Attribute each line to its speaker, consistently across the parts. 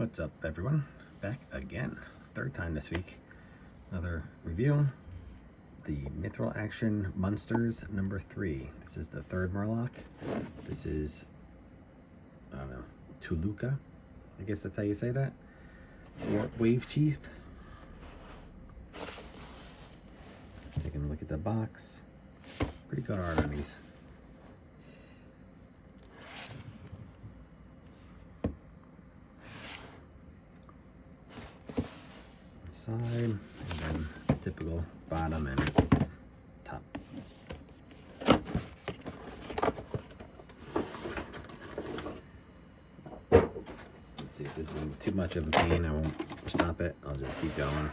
Speaker 1: What's up, everyone? Back again, third time this week. Another review. The Mithril Action Monsters number 3. This is the third Murloc. This is, I don't know, Tuluka. I guess that's how you say that. Wave Chief. Taking a look at the box. Pretty good art on these. Side, and then typical bottom and top. Let's see if this isn't too much of a pain. I won't stop it. I'll just keep going.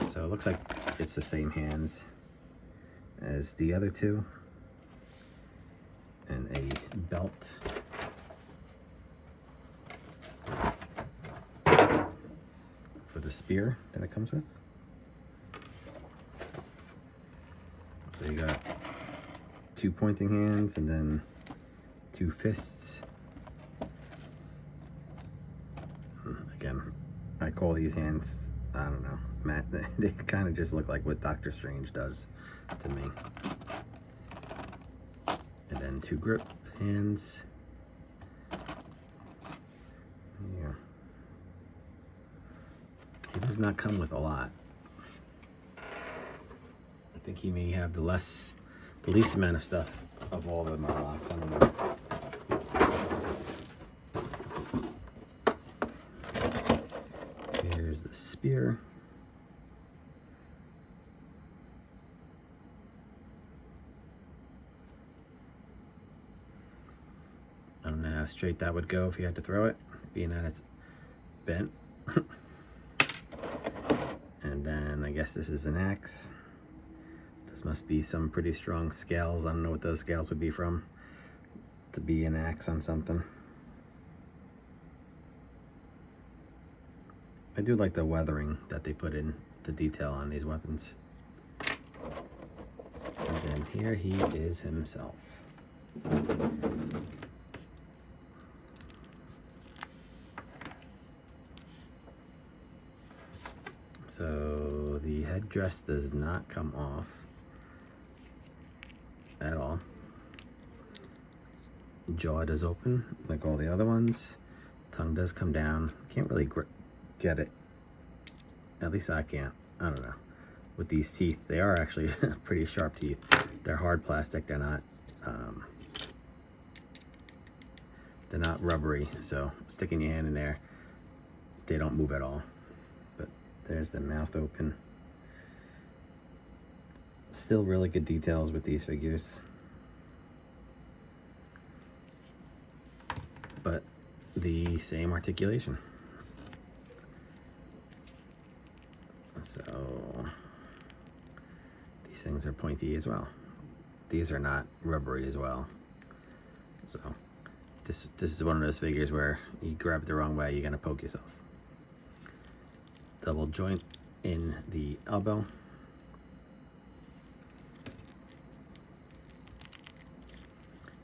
Speaker 1: So it looks like it's the same hands as the other two, and a belt. For the spear that it comes with. So you got 2 pointing hands and then 2 fists. Again, I call these hands, I don't know, Matt, they kind of just look like what Doctor Strange does to me. And then 2 grip hands. Yeah. He does not come with a lot. I think he may have the least amount of stuff of all the Murlocs. I don't know. Here's the spear. I don't know how straight that would go if you had to throw it, being that it's bent. And then I guess this is an axe. This must be some pretty strong scales. I don't know what those scales would be from to be an axe on something. I do like the weathering that they put in the detail on these weapons. And then here he is himself. So the headdress does not come off at all. Jaw does open like all the other ones. Tongue does come down. Can't really get it. At least I can't. I don't know. With these teeth, they are actually pretty sharp teeth. They're hard plastic. They're not rubbery. So sticking your hand in there, they don't move at all. There's the mouth open. Still really good details with these figures. But the same articulation. So these things are pointy as well. These are not rubbery as well. So this is one of those figures where you grab it the wrong way, you're gonna poke yourself. Double joint in the elbow.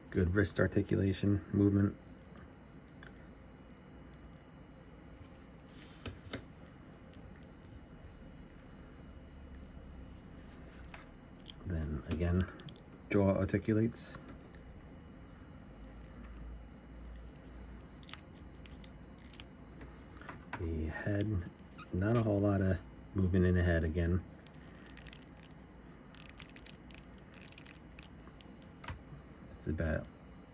Speaker 1: Good wrist articulation, movement. Then again, jaw articulates. The head, not a whole lot of movement in the head again. That's about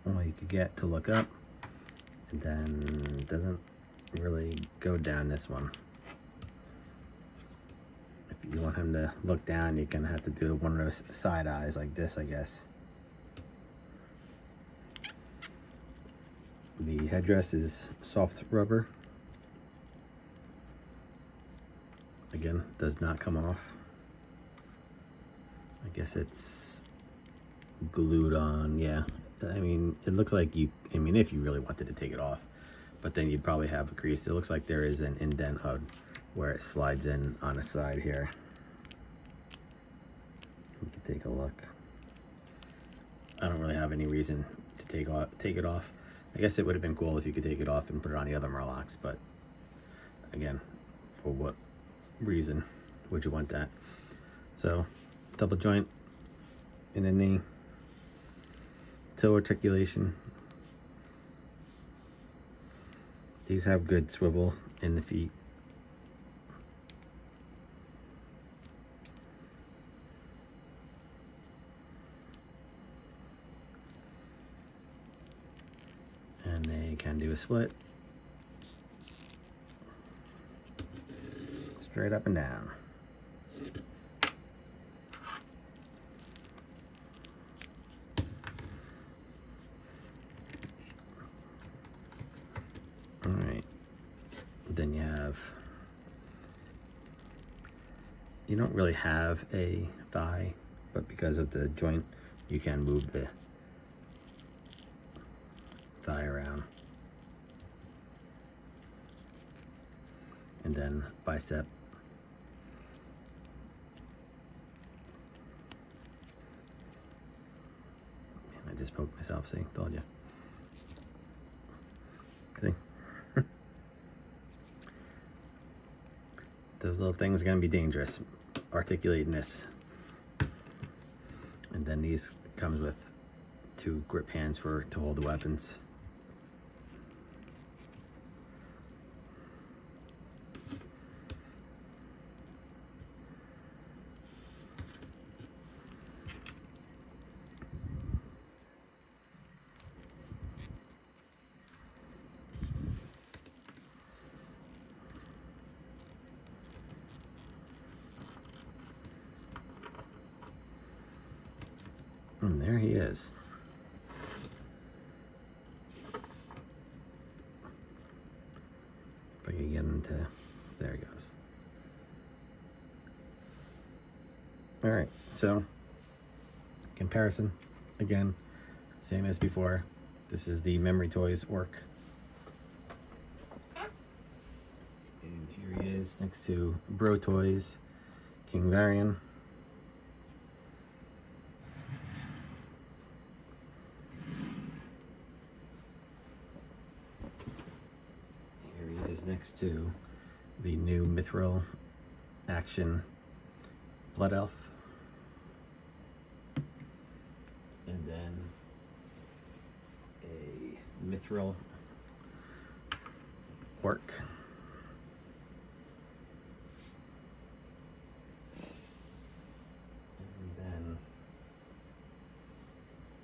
Speaker 1: all you could get to look up. And then it doesn't really go down this one. If you want him to look down, you're gonna have to do one of those side eyes like this, I guess. The headdress is soft rubber. Again, does not come off. I guess it's glued on, yeah. I mean, it looks like if you really wanted to take it off, but then you'd probably have a crease. It looks like there is an indent where it slides in on the side here. We can take a look. I don't really have any reason to take it off. I guess it would have been cool if you could take it off and put it on the other Murlocs, but again, for what reason would you want that? So double joint in the knee, toe articulation. These have good swivel in the feet. And they can do a split. Straight up and down. All right. Then you don't really have a thigh, but because of the joint, you can move the thigh around. And then bicep. I just poked myself, see, told you. See? Those little things are gonna be dangerous, articulating this. And then these comes with 2 grip hands to hold the weapons. And there he is. If I can get into, there he goes. All right, so comparison, again, same as before. This is the Memory Toys Orc. And here he is next to Bro Toys, King Varian. Is next to the new Mithril Action Blood Elf, and then a Mithril Orc, and then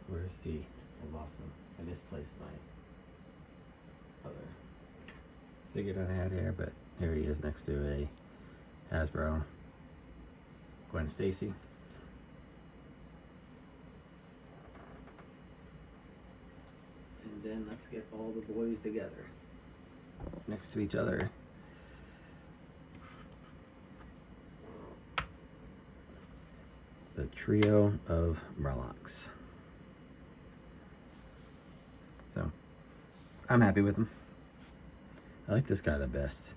Speaker 1: where's I lost them. I misplaced my other figured out I had here, but here he is next to a Hasbro Gwen Stacy. And then let's get all the boys together next to each other. The trio of Murlocs. So I'm happy with them. I like this guy the best.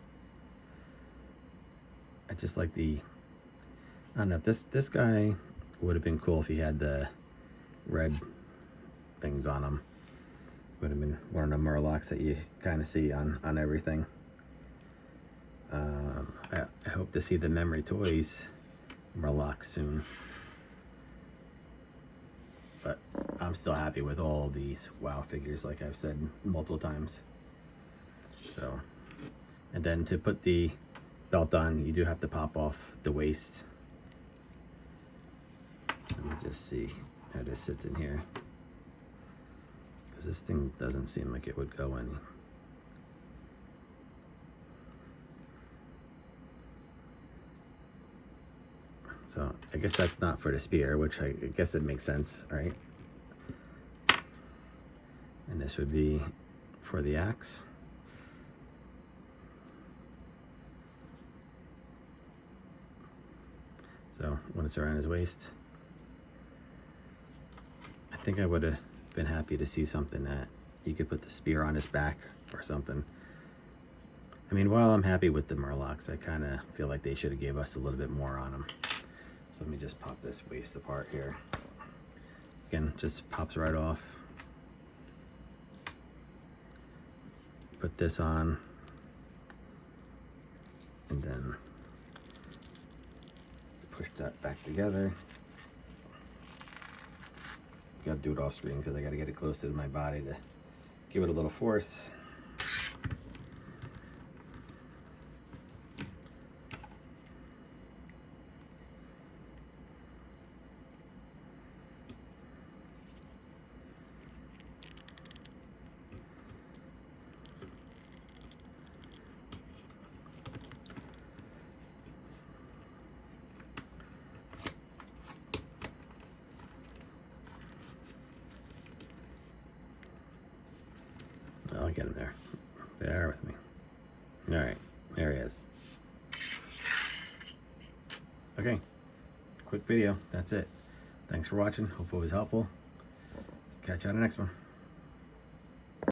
Speaker 1: I just like I don't know, if this guy would have been cool if he had the red things on him. Would have been one of the Murlocs that you kind of see on everything. I hope to see the Memory Toys Murloc soon. But I'm still happy with all these WoW figures, like I've said multiple times. So, and then to put the belt on, you do have to pop off the waist. Let me just see how this sits in here, because this thing doesn't seem like it would go any. So I guess that's not for the spear, which I guess it makes sense, right? And this would be for the axe. So when it's around his waist, I think I would have been happy to see something that you could put the spear on his back or something. I mean, while I'm happy with the Murlocs, I kind of feel like they should have gave us a little bit more on them. So let me just pop this waist apart here. Again, just pops right off. Put this on. and then push that back together. Gotta do it off screen because I gotta get it close to my body to give it a little force. I'll get him there. Bear with me. Alright, there he is. Okay, quick video. That's it. Thanks for watching. Hope it was helpful. Let's catch you on the next one.